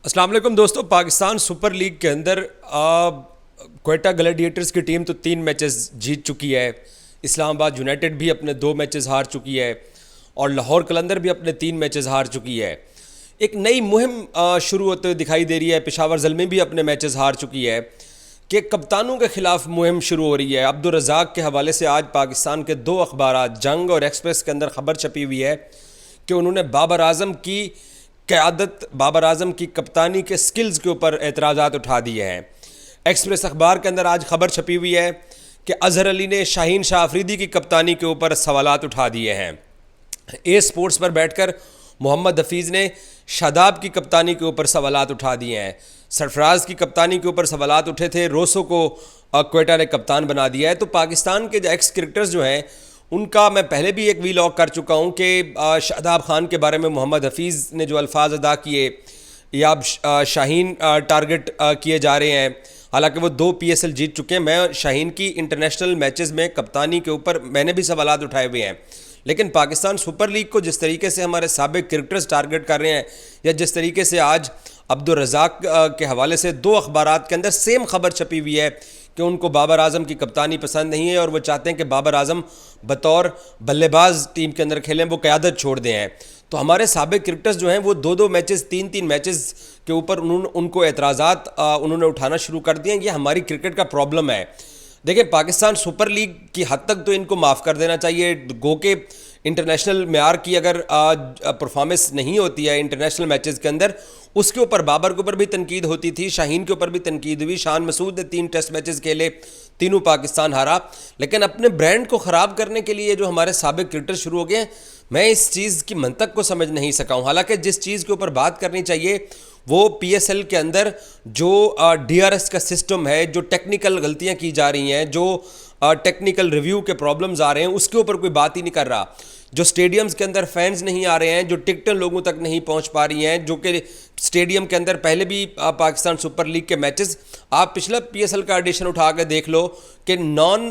अस्सलाम वालेकुम दोस्तों। पाकिस्तान सुपर लीग के अंदर क्वेटा ग्लैडिएटर्स की टीम तो 3 मैचेस जीत चुकी है। इस्लामाबाद यूनाइटेड भी अपने 2 मैचेस हार चुकी है और लाहौर कलंदर भी अपने 3 मैचेस हार चुकी है। एक नई मुहिम शुरू होते हुए दिखाई दे रही है। पेशावर ज़ल्मी भी अपने मैचेस हार चुकी है कि कप्तानों के खिलाफ मुहिम शुरू हो रही है। अब्दुल रज़ाक के हवाले से आज पाकिस्तान के 2 अखबार जंग और एक्सप्रेस के अंदर खबर छपी हुई है कि उन्होंने बाबर आज़म की क़यादत, बाबर आज़म की कप्तानी के स्किल्स के ऊपर एतराज़ात उठा दिए हैं। एक्सप्रेस अखबार के अंदर आज खबर छपी हुई है कि अज़हर अली ने शाहीन शाह अफरीदी की कप्तानी के ऊपर सवालात उठा दिए हैं। ए स्पोर्ट्स पर बैठकर मोहम्मद हफीज़ ने शादाब की कप्तानी के ऊपर सवालात उठा दिए हैं। सरफराज की कप्तानी के ऊपर सवालात उठे थे। रोसो को क्वेटा ने कप्तान बना दिया है। तो पाकिस्तान के एक्स क्रिकेटर्स जो हैं उनका मैं पहले भी एक वीलॉग कर चुका हूं कि शादाब खान के बारे में मोहम्मद हफीज़ ने जो अल्फाज अदा किए या अब शाहीन टारगेट किए जा रहे हैं। हालांकि वो 2 PSL जीत चुके हैं। मैं शाहीन की इंटरनेशनल मैचेस में कप्तानी के ऊपर मैंने भी सवालात उठाए हुए हैं, लेकिन पाकिस्तान सुपर लीग को जिस तरीके से हमारे साबिक क्रिकेटर्स टारगेट कर रहे हैं या जिस तरीके से आज अब्दुल रज़ाक के हवाले से 2 अखबारात के अंदर सेम खबर छपी हुई है कि उनको बाबर आज़म की कप्तानी पसंद नहीं है और वो चाहते हैं कि बाबर आज़म बतौर बल्लेबाज टीम के अंदर खेलें, वो क़यादत छोड़ दें हैं। तो हमारे साबिक क्रिकेटर्स जो हैं वो 2-2 मैचेस, 3-3 मैचेस के ऊपर उनको एतराज़ात उन्होंने उठाना शुरू कर दिए हैं। ये हमारी क्रिकेट का प्रॉब्लम है। देखिए, पाकिस्तान सुपर लीग की हद तक तो इनको माफ़ कर देना चाहिए। गो के इंटरनेशनल मेयार की अगर परफॉर्मेंस नहीं होती है इंटरनेशनल मैचेस के अंदर, उसके ऊपर बाबर के ऊपर भी तनकीद होती थी, शाहीन के ऊपर भी तनकीद हुई। शान मसूद ने 3 टेस्ट मैचेस खेले, तीनों पाकिस्तान हारा। लेकिन अपने ब्रांड को ख़राब करने के लिए जो हमारे साबिक क्रिकेटर शुरू हो गए हैं, मैं इस चीज़ की मंतक को समझ नहीं सका हूँ। हालांकि जिस चीज़ के ऊपर बात करनी चाहिए वो PSL के अंदर जो DRS का सिस्टम है, जो टेक्निकल गलतियाँ की जा रही हैं, जो टेक्निकल रिव्यू के प्रॉब्लम्स आ रहे हैं, उसके ऊपर कोई बात ही नहीं कर रहा। जो स्टेडियम्स के अंदर फैंस नहीं आ रहे हैं, जो टिकटें लोगों तक नहीं पहुंच पा रही हैं, जो कि स्टेडियम के अंदर पहले भी पाकिस्तान सुपर लीग के मैचेस, आप पिछला PSL का एडिशन उठा के देख लो कि नॉन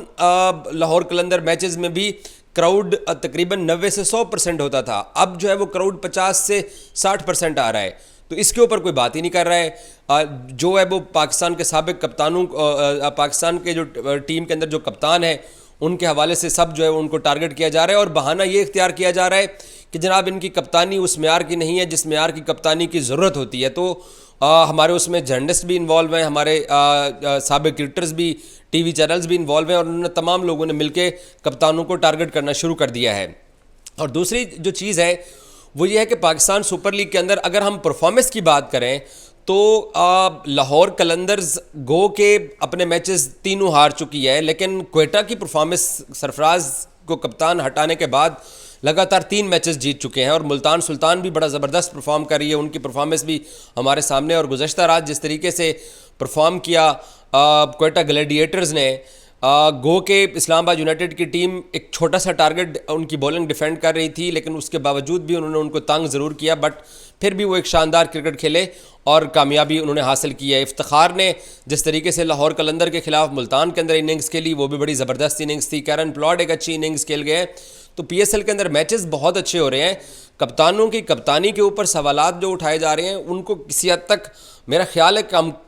लाहौर कलंदर मैचेस में भी क्राउड तकरीबन 90 से 100% होता था। अब जो है वो क्राउड 50 से 60% आ रहा है। तो इसके ऊपर कोई बात ही नहीं कर रहा है। जो है वो पाकिस्तान के साबिक कप्तानों, पाकिस्तान के जो टीम के अंदर जो कप्तान है उनके हवाले से सब जो है उनको टारगेट किया जा रहा है और बहाना ये इख्तियार किया जा रहा है कि जनाब इनकी कप्तानी उस मेयार की नहीं है जिस मेयार की कप्तानी की ज़रूरत होती है। तो हमारे उसमें जर्नलिस्ट भी इन्वॉल्व हैं, हमारे साबिक क्रिकेटर्स भी, TV चैनल्स भी इन्वॉल्व हैं और उन्होंने तमाम लोगों ने मिलकर कप्तानों को टारगेट करना शुरू कर दिया है। और दूसरी जो चीज़ है वो ये है कि पाकिस्तान सुपर लीग के अंदर अगर हम परफॉर्मेंस की बात करें तो लाहौर कलंदर्स गो के अपने मैचेस तीनों हार चुकी है, लेकिन क्वेटा की परफॉर्मेंस सरफराज को कप्तान हटाने के बाद लगातार 3 मैचेस जीत चुके हैं और मुल्तान सुल्तान भी बड़ा ज़बरदस्त परफॉर्म कर रही है। उनकी परफॉर्मेंस भी हमारे सामने और गुज़श्ता रात जिस तरीके से परफॉर्म किया क्वेटा ग्लैडिएटर्स ने, गो के इस्लामाबाद यूनाइटेड की टीम एक छोटा सा टारगेट उनकी बॉलिंग डिफेंड कर रही थी, लेकिन उसके बावजूद भी उन्होंने उनको तंग ज़रूर किया, बट फिर भी वो एक शानदार क्रिकेट खेले और कामयाबी उन्होंने हासिल की है। इफ्तिखार ने जिस तरीके से लाहौर कलंदर के खिलाफ मुल्तान के अंदर इनिंग्स खेली वो भी बड़ी ज़बरदस्त इनिंग्स थी। कैरन प्लॉड एक अच्छी इनिंग्स खेल गए। तो PSL के अंदर मैचेस बहुत अच्छे हो रहे हैं। कप्तानों की कप्तानी के ऊपर सवालात जो उठाए जा रहे हैं उनको किसी हद तक मेरा ख्याल है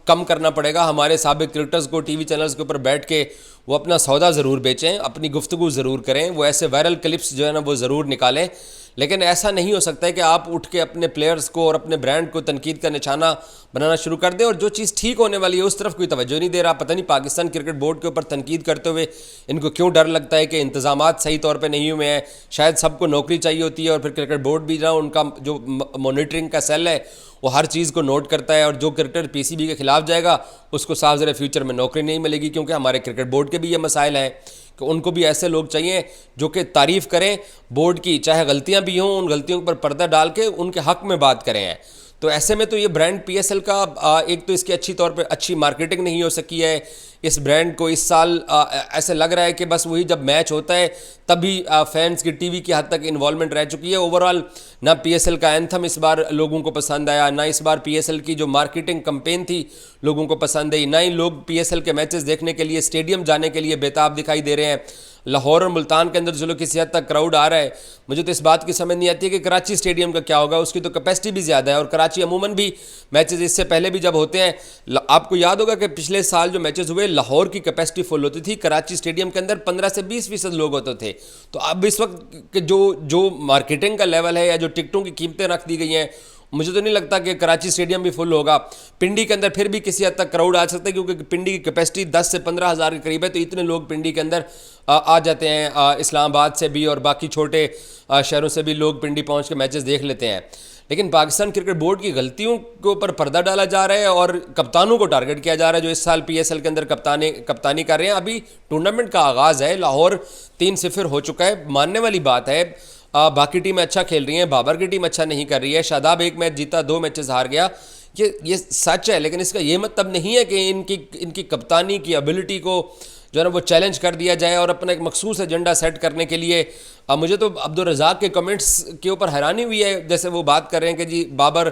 कम करना पड़ेगा। हमारे साबिक क्रिकेटर्स को TV चैनल्स के ऊपर बैठ के वो अपना सौदा ज़रूर बेचें, अपनी गुफ्तगू ज़रूर करें, वो ऐसे वायरल क्लिप्स जो है ना वो ज़रूर निकालें। लेकिन ऐसा नहीं हो सकता है कि आप उठ के अपने प्लेयर्स को और अपने ब्रांड को तनकीद का निशाना बनाना शुरू कर दें और जो चीज़ ठीक होने वाली है उस तरफ कोई तवज्जो नहीं दे रहा। पता नहीं पाकिस्तान क्रिकेट बोर्ड के ऊपर तनकीद करते हुए इनको क्यों डर लगता है कि इंतजामात सही तौर पे नहीं हुए हैं। शायद सबको नौकरी चाहिए होती है और फिर क्रिकेट बोर्ड भी ना उनका जो मॉनिटरिंग का सेल है वो हर चीज़ को नोट करता है और जो क्रिकेटर PCB के खिलाफ जाएगा उसको साफ ज़रा फ्यूचर में नौकरी नहीं मिलेगी। क्योंकि हमारे क्रिकेट बोर्ड के भी ये मसाइल हैं कि उनको भी ऐसे लोग चाहिए जो कि तारीफ़ करें बोर्ड की, चाहे गलतियां भी हों उन गलतियों पर पर्दा डाल के उनके हक में बात करें हैं। तो ऐसे में तो ये ब्रांड PSL का एक तो इसकी अच्छी तौर पे अच्छी मार्केटिंग नहीं हो सकी है, इस ब्रांड को इस साल ऐसे लग रहा है कि बस वही जब मैच होता है तभी फैंस की टीवी की हद तक इन्वॉल्वमेंट रह चुकी है। ओवरऑल ना पीएसएल का एंथम इस बार लोगों को पसंद आया, ना इस बार पीएसएल की जो मार्केटिंग कैंपेन थी लोगों को पसंद आई, ना ही लोग पीएसएल के मैचेस देखने के लिए स्टेडियम जाने के लिए बेताब दिखाई दे रहे हैं। लाहौर और मुल्तान के अंदर चलो किसी हद तक क्राउड आ रहा है, मुझे तो इस बात की समझ नहीं आती है कि कराची स्टेडियम का क्या होगा। उसकी तो कैपेसिटी भी ज़्यादा है और कराची अमूमन भी मैचेस इससे पहले भी जब होते हैं, आपको याद होगा कि पिछले साल जो मैचेस हुए लाहौर की कैपेसिटी फुल होती थी, कराची स्टेडियम के अंदर 15 से 20% लोग होते थे। तो अब इस वक्त के जो मार्केटिंग का लेवल है या जो टिकटों की कीमतें रख दी गई हैं, मुझे तो नहीं लगता कि कराची स्टेडियम भी फुल होगा। पिंडी के अंदर फिर भी किसी हद तक क्राउड आ सकता है क्योंकि पिंडी की कैपेसिटी 10 से 15 हज़ार के करीब है, तो इतने लोग पिंडी के अंदर आ जाते हैं। इस्लामाबाद से भी और बाकी छोटे शहरों से भी लोग पिंडी पहुंच के मैचेस देख लेते हैं। लेकिन पाकिस्तान क्रिकेट बोर्ड की गलतियों के ऊपर पर्दा डाला जा रहा है और कप्तानों को टारगेट किया जा रहा है जो इस साल पीएसएल के अंदर कप्तानी कर रहे हैं। अभी टूर्नामेंट का आगाज़ है, लाहौर 3-0 हो चुका है, मानने वाली बात है। बाकी टीमें अच्छा खेल रही हैं, बाबर की टीम अच्छा नहीं कर रही है, शादाब एक मैच जीता, 2 मैचेस हार गया, ये सच है। लेकिन इसका ये मतलब नहीं है कि इनकी कप्तानी की एबिलिटी को जो है ना वो चैलेंज कर दिया जाए और अपना एक मखसूस एजेंडा सेट करने के लिए। मुझे तो अब्दुल रज़ाक के कमेंट्स के ऊपर हैरानी हुई है, जैसे वो बात कर रहे हैं कि जी बाबर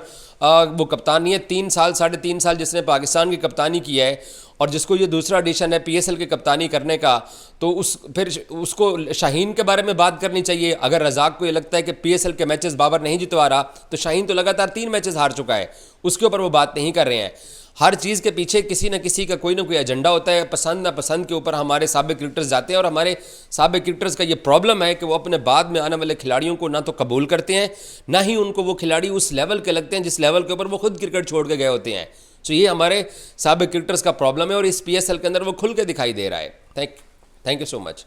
वो कप्तान नहीं है, 3 साल 3.5 साल जिसने पाकिस्तान की कप्तानी किया है और जिसको ये दूसरा एडिशन है पीएसएल की कप्तानी करने का, तो फिर उसको शाहीन के बारे में बात करनी चाहिए। अगर रज़ाक को ये लगता है कि पीएसएल के मैचेस बाबर नहीं जितवा रहा, तो शाहीन तो लगातार 3 मैचेस हार चुका है, उसके ऊपर वो बात नहीं कर रहे हैं। हर चीज़ के पीछे किसी न किसी का कोई ना कोई एजेंडा होता है। पसंद ना पसंद के ऊपर हमारे साबिक क्रिकेटर्स जाते हैं और हमारे साबिक क्रिकेटर्स का ये प्रॉब्लम है कि वो अपने बाद में आने वाले खिलाड़ियों को ना तो कबूल करते हैं, ना ही उनको वो खिलाड़ी उस लेवल के लगते हैं जिस लेवल के ऊपर वो खुद क्रिकेट छोड़ के गए होते हैं। तो ये हमारे साबिक क्रिकेटर्स का प्रॉब्लम है और इस पीएसएल के अंदर वो खुल के दिखाई दे रहा है। Thank you so much.